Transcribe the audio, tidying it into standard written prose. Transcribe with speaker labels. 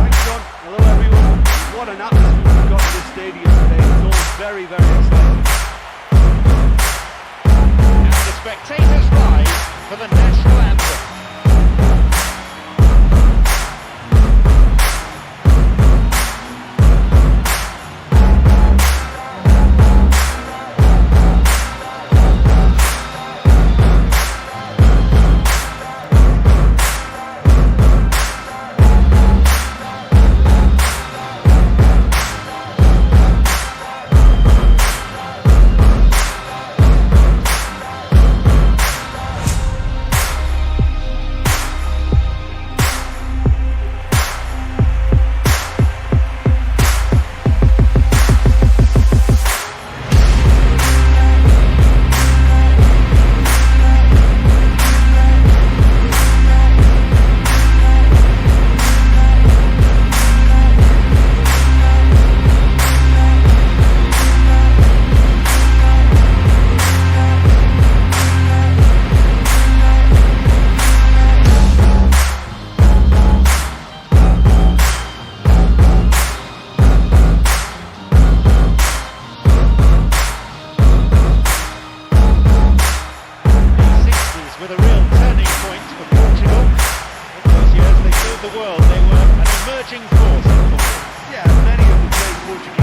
Speaker 1: Thanks, John. Hello, everyone. What an atmosphere we've got in this stadium today. It's all very, very exciting.
Speaker 2: And the spectators rise for the national anthem. With a real turning point for Portugal. In those years they showed the world they were an emerging force in football.
Speaker 1: Yeah, many of the great Portuguese